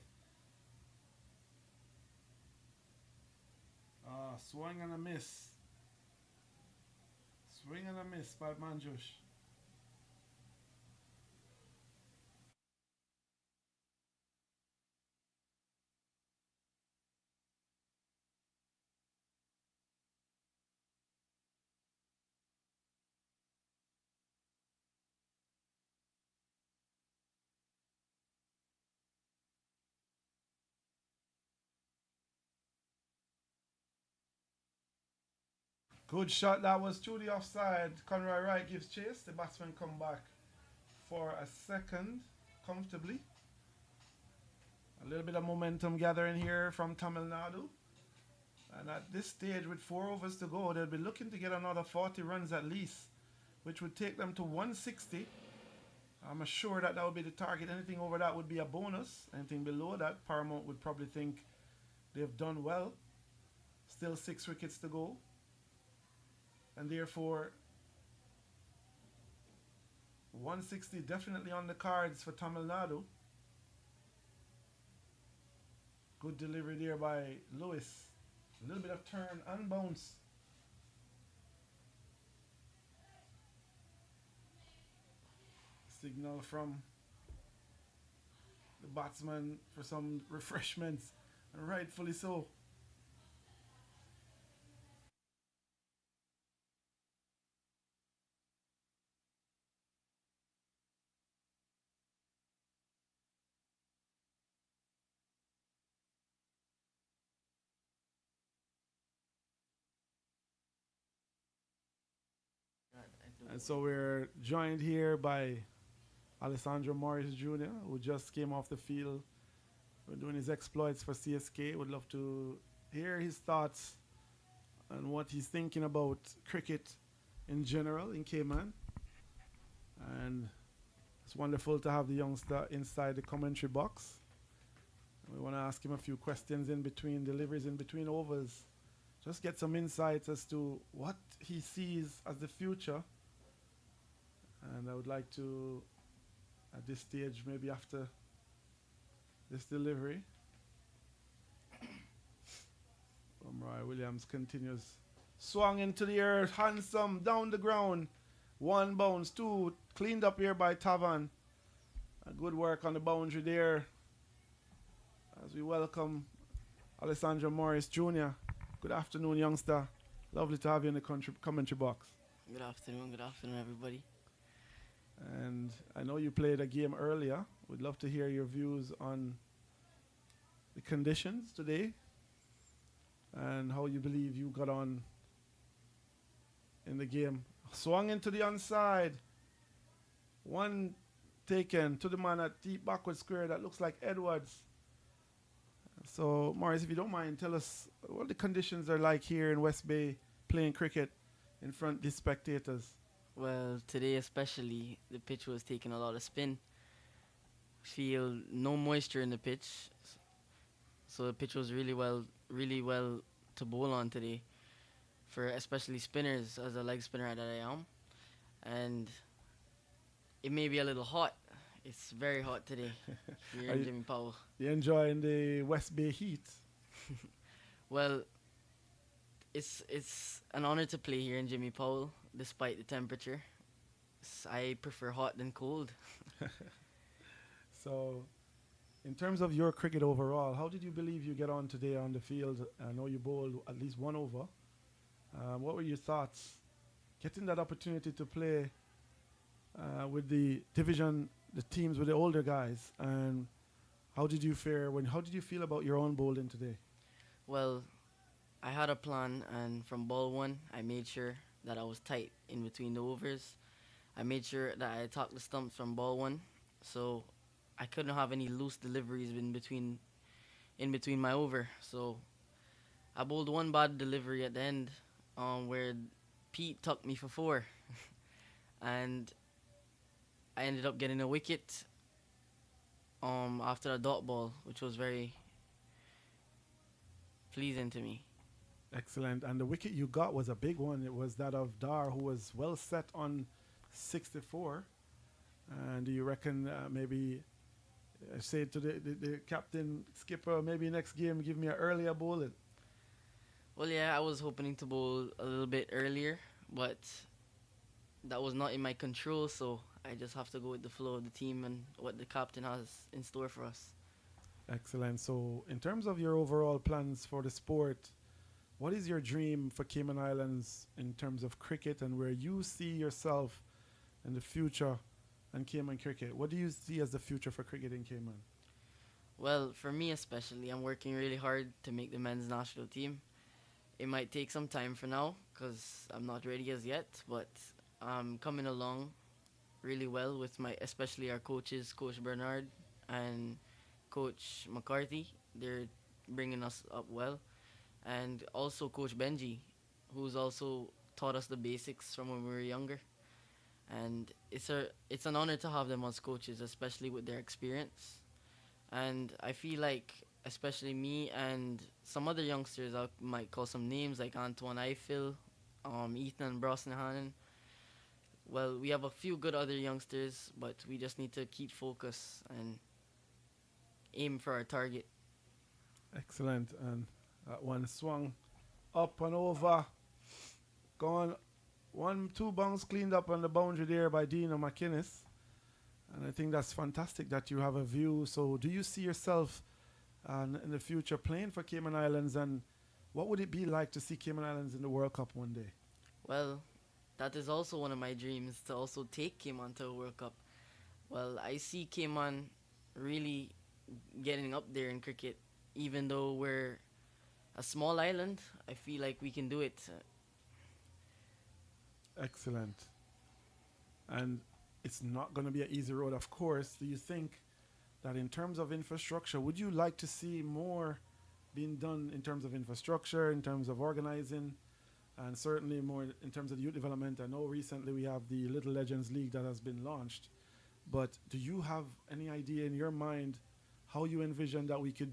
Swing and a miss. Swing and a miss by Manjush. Good shot. That was through the offside. Conroy Wright gives chase. The batsman come back for a second comfortably. A little bit of momentum gathering here from Tamilnadu. And at this stage, with 4 overs to go, they'll be looking to get another 40 runs at least, which would take them to 160. I'm sure that would be the target. Anything over that would be a bonus. Anything below that, Paramount would probably think they've done well. Still 6 wickets to go. And therefore, 160 definitely on the cards for Tamil Nadu. Good delivery there by Lewis. A little bit of turn and bounce. Signal from the batsman for some refreshments, and rightfully so. And so we're joined here by Alessandro Morris Jr., who just came off the field. We're doing his exploits for CSK. Would love to hear his thoughts and what he's thinking about cricket in general in Cayman. And it's wonderful to have the youngster inside the commentary box. We want to ask him a few questions in between deliveries, in between overs. Just get some insights as to what he sees as the future. And I would like to, at this stage, maybe after this delivery, Roy Williams continues. Swung into the air, handsome, down the ground. 1 bounce, 2, cleaned up here by Tavan. Good work on the boundary there. As we welcome Alessandro Morris Jr. Good afternoon, youngster. Lovely to have you in the commentary box. Good afternoon, everybody. And I know you played a game earlier. We'd love to hear your views on the conditions today and how you believe you got on in the game. Swung into the onside. 1 taken to the man at deep backward square. That looks like Edwards. So, Morris, if you don't mind, tell us what the conditions are like here in West Bay playing cricket in front of the spectators. Well, today especially, the pitch was taking a lot of spin. Feel no moisture in the pitch, so the pitch was really well to bowl on today, for especially spinners as a leg spinner that I am. And it may be a little hot. It's very hot today here Are in you, Jimmy Powell. you enjoying the West Bay heat? Well, it's an honor to play here in Jimmy Powell, despite the temperature. I prefer hot than cold. So, in terms of your cricket overall, how did you believe you get on today on the field? I know you bowled at least one over. What were your thoughts getting that opportunity to play with the division, the teams with the older guys, and how did you fare how did you feel about your own bowling today? Well, I had a plan, and from ball one, I made sure that I was tight in between the overs. I made sure that I attacked the stumps from ball one, so I couldn't have any loose deliveries in between my over. So I bowled one bad delivery at the end, where Pete tucked me for four, and I ended up getting a wicket after a dot ball, which was very pleasing to me. Excellent. And the wicket you got was a big one. It was that of Dar, who was well set on 64. And do you reckon maybe say to the captain, skipper, maybe next game give me an earlier bowling? Well, yeah, I was hoping to bowl a little bit earlier, but that was not in my control, so I just have to go with the flow of the team and what the captain has in store for us. Excellent. So in terms of your overall plans for the sport, what is your dream for Cayman Islands in terms of cricket and where you see yourself in the future and Cayman cricket? What do you see as the future for cricket in Cayman? Well, for me especially, I'm working really hard to make the men's national team. It might take some time for now because I'm not ready as yet, but I'm coming along really well with especially our coaches, Coach Bernard and Coach McCarthy. They're bringing us up well. And also Coach Benji, who's also taught us the basics from when we were younger. And it's an honor to have them as coaches, especially with their experience. And I feel like, especially me and some other youngsters, I might call some names like Antoine Eiffel, Ethan Brosnahan. Well, we have a few good other youngsters, but we just need to keep focus and aim for our target. Excellent. And that one swung up and over. Gone 1-2 bounce cleaned up on the boundary there by Dino McInnes. And I think that's fantastic that you have a view. So do you see yourself in the future playing for Cayman Islands, and what would it be like to see Cayman Islands in the World Cup one day? Well, that is also one of my dreams, to also take Cayman to a World Cup. Well, I see Cayman really getting up there in cricket. Even though we're a small island, I feel like we can do it. Excellent. And it's not going to be an easy road, of course. Do you think that in terms of infrastructure, would you like to see more being done in terms of infrastructure, in terms of organizing, and certainly more in terms of youth development? I know recently we have the Little Legends League that has been launched, but do you have any idea in your mind how you envision that we could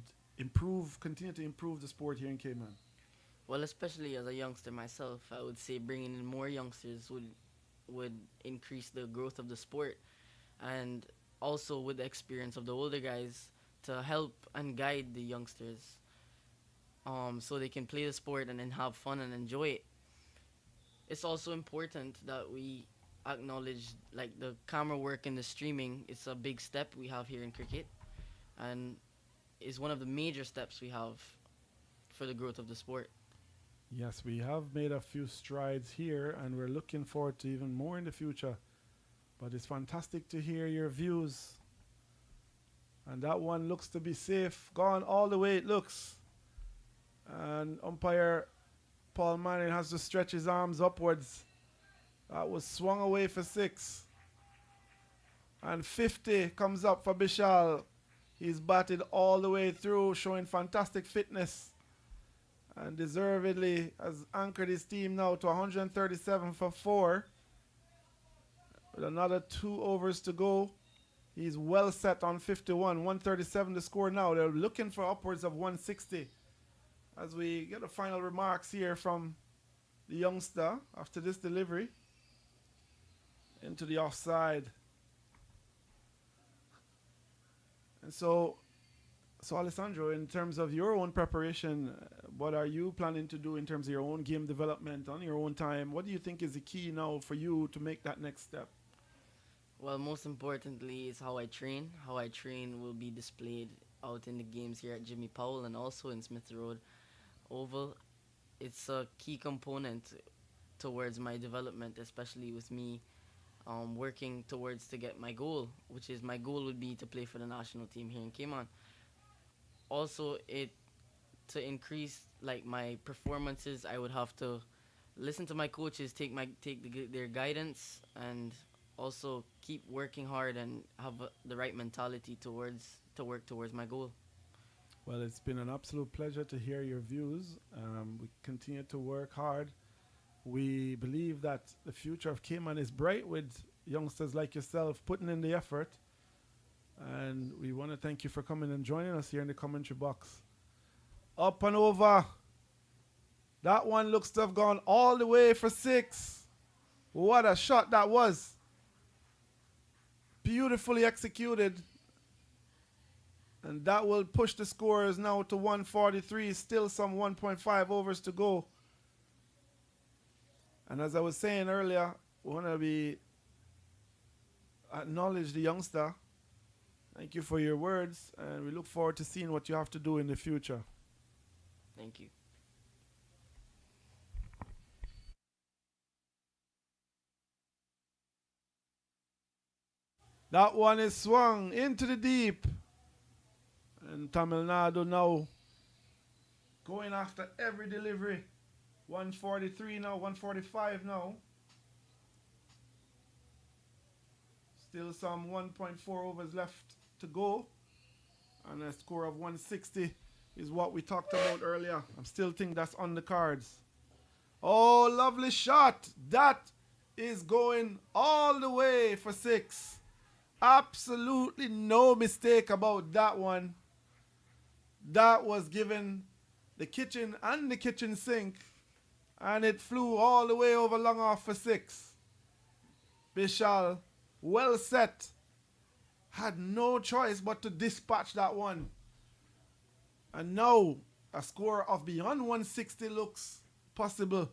continue to improve the sport here in Cayman? Well, especially as a youngster myself, I would say bringing in more youngsters would increase the growth of the sport, and also with the experience of the older guys to help and guide the youngsters, so they can play the sport and then have fun and enjoy it. It's also important that we acknowledge like the camera work and the streaming. It's a big step we have here in cricket, and is one of the major steps we have for the growth of the sport. Yes, we have made a few strides here, and we're looking forward to even more in the future. But it's fantastic to hear your views. And that one looks to be safe. Gone all the way, it looks. And umpire Paul Manning has to stretch his arms upwards. That was swung away for 6. And 50 comes up for Bishal. He's batted all the way through, showing fantastic fitness and deservedly has anchored his team now to 137 for 4. With another 2 overs to go, he's well set on 51. 137 to score now. They're looking for upwards of 160. As we get the final remarks here from the youngster after this delivery into the offside. And so Alessandro, in terms of your own preparation, what are you planning to do in terms of your own game development on your own time? What do you think is the key now for you to make that next step? Well, most importantly is how I train. How I train will be displayed out in the games here at Jimmy Powell and also in Smith Road Oval. It's a key component towards my development, especially with me working towards to get my goal, which is my goal would be to play for the national team here in Cayman. Also, it to increase like my performances, I would have to listen to my coaches, their guidance, and also keep working hard and have the right mentality to work towards my goal. Well, it's been an absolute pleasure to hear your views. We continue to work hard. We believe that the future of Cayman is bright with youngsters like yourself putting in the effort. And we want to thank you for coming and joining us here in the commentary box. Up and over. That one looks to have gone all the way for 6. What a shot that was. Beautifully executed. And that will push the scores now to 143. Still some 1.5 overs to go. And as I was saying earlier, we want to acknowledge the youngster. Thank you for your words, and we look forward to seeing what you have to do in the future. Thank you. That one is swung into the deep. And Tamilnadu now going after every delivery. 143 now, 145 now. Still some 1.4 overs left to go. And a score of 160 is what we talked about earlier. I still think that's on the cards. Oh, lovely shot. That is going all the way for 6. Absolutely no mistake about that one. That was given the kitchen and the kitchen sink. And it flew all the way over long off for 6. Bishal, well set. Had no choice but to dispatch that one. And now a score of beyond 160 looks possible.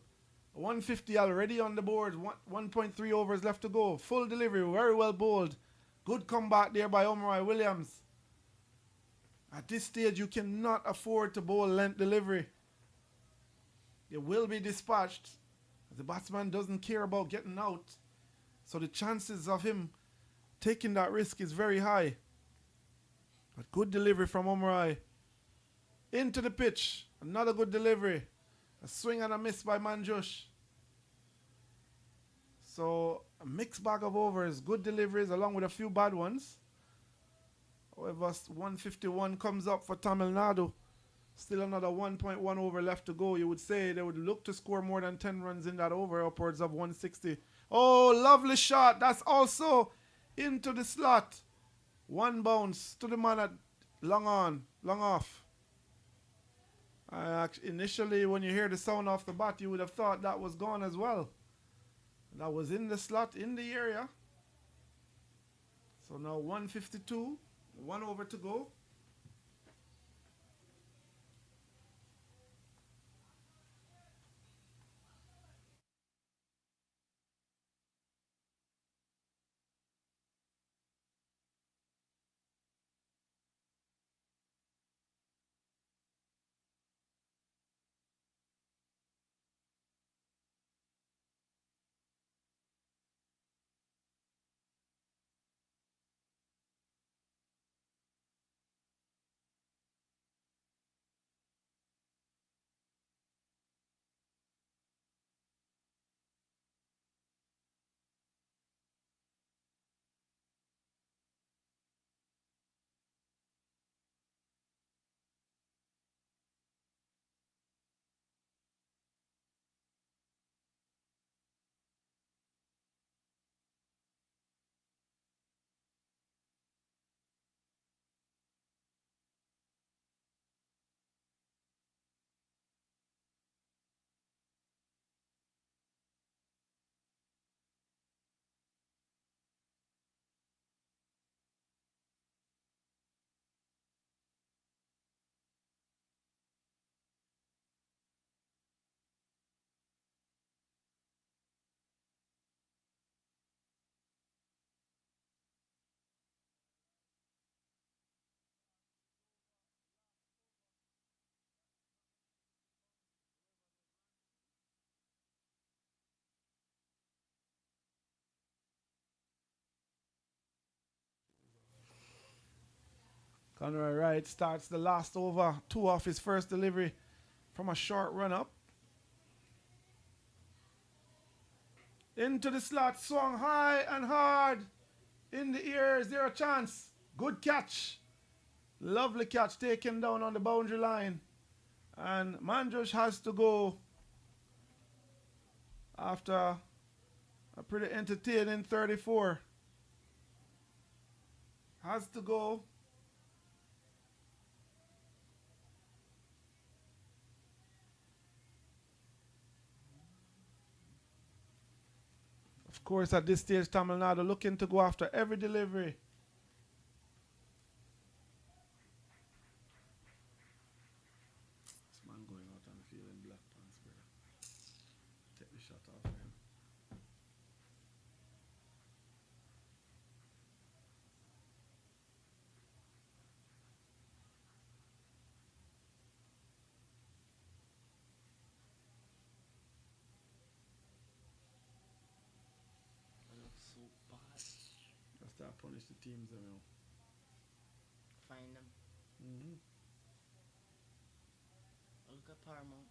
150 already on the board. 1.3 overs left to go. Full delivery, very well bowled. Good comeback there by Omar Williams. At this stage, you cannot afford to bowl length delivery. It will be dispatched. The batsman doesn't care about getting out. So the chances of him taking that risk is very high. But good delivery from Omrai. Into the pitch. Another good delivery. A swing and a miss by Manjush. So a mixed bag of overs. Good deliveries along with a few bad ones. However, 151 comes up for Tamilnadu. Still another 1.1 over left to go. You would say they would look to score more than 10 runs in that over, upwards of 160. Oh, lovely shot. That's also into the slot. One bounce to the man at long on, long off. Initially, when you hear the sound off the bat, you would have thought that was gone as well. That was in the slot, in the area. So now 152, 1 over to go. Conroy Wright starts the last over, 2 off his first delivery from a short run up. Into the slot, swung high and hard. In the air, is there a chance? Good catch. Lovely catch taken down on the boundary line. And Mandrosh has to go after a pretty entertaining 34. Has to go. Of course, at this stage, Tamilnadu looking to go after every delivery. This man going out on the field in black pants, brother. Take the shot off him. That's that punish the teams, you know. Find them. Look at Paramount.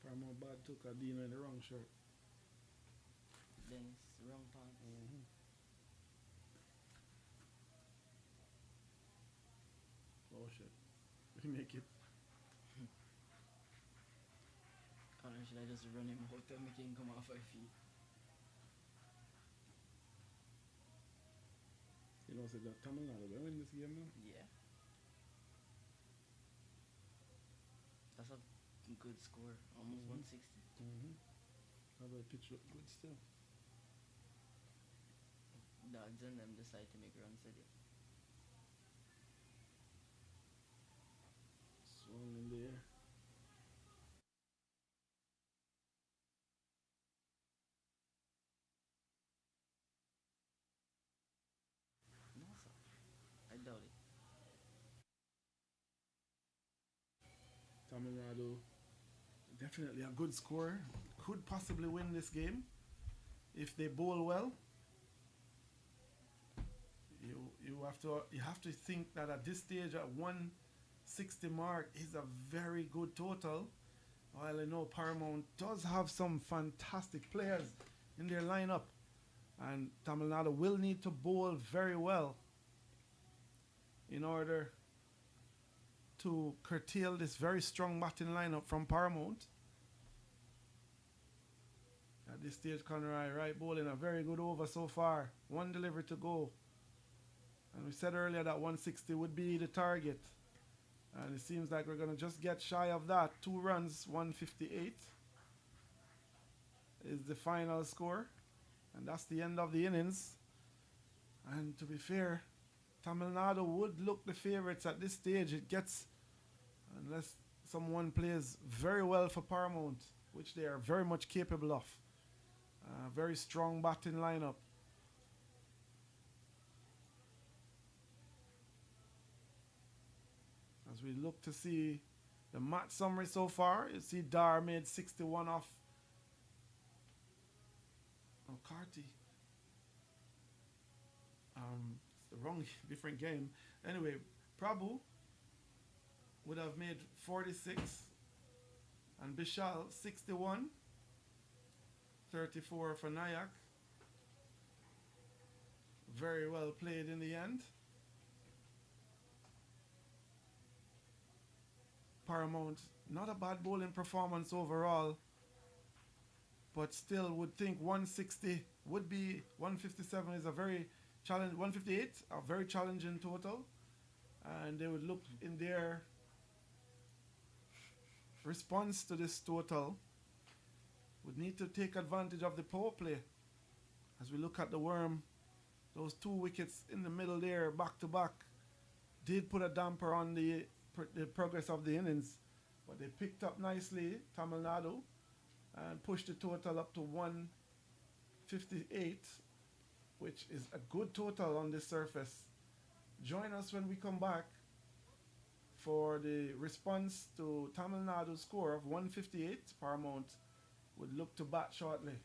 Paramount bad took a Dino in the wrong shirt. Dennis, wrong pants. Oh shit. We make it. Or should I just run him out and make him come off our feet? You know, said that Tamilnadu will win this game now. Yeah. That's a good score. Almost 160. How about pitch look good still? Dogs and them decide to make runs at it. Swung in the air. No, sir. I doubt it. Tamilnadu, definitely a good score. Could possibly win this game if they bowl well. You have to think that at this stage at 160 mark is a very good total. While I know Paramount does have some fantastic players in their lineup, and Tamilnadu will need to bowl very well in order to curtail this very strong batting lineup from Paramount. At this stage, Conroy Wright bowling a very good over so far. 1 delivery to go. And we said earlier that 160 would be the target. And it seems like we're going to just get shy of that. 2 runs, 158 is the final score. And that's the end of the innings. And to be fair, Tamilnadu would look the favorites at this stage. It gets, unless someone plays very well for Paramount, which they are very much capable of. Very strong batting lineup. As we look to see the match summary so far, you see Dar made 61 off Carty. It's the wrong, different game. Anyway, Prabhu would have made 46 and Bishal 61. 34 for Nayak. Very well played in the end. Paramount, not a bad bowling performance overall, but still would think 160 would be, 157 is a very challenge, 158 a very challenging total, and they would look in their response to this total, would need to take advantage of the power play. As we look at the worm, those 2 wickets in the middle there, back to back, did put a damper on the progress of the innings, but they picked up nicely, Tamilnadu, and pushed the total up to 158, which is a good total on this surface. Join us when we come back for the response to Tamilnadu's score of 158. Paramount would look to bat shortly.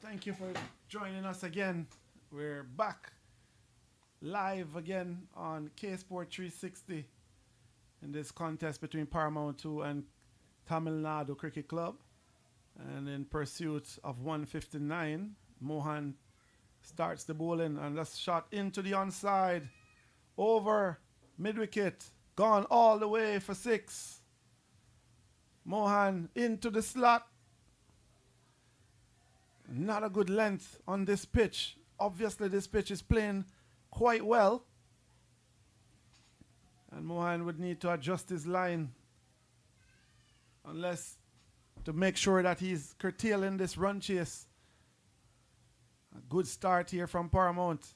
thank you for joining us again. We're back live again on K Sport 360 in this contest between Paramount 2 and Tamilnadu Cricket Club. And in pursuit of 159, Mohan starts the bowling and that's shot into the onside. Over mid-wicket, gone all the way for 6. Mohan into the slot. Not a good length on this pitch. Obviously this pitch is playing quite well. And Mohan would need to adjust his line unless to make sure that he's curtailing this run chase. A good start here from Paramount.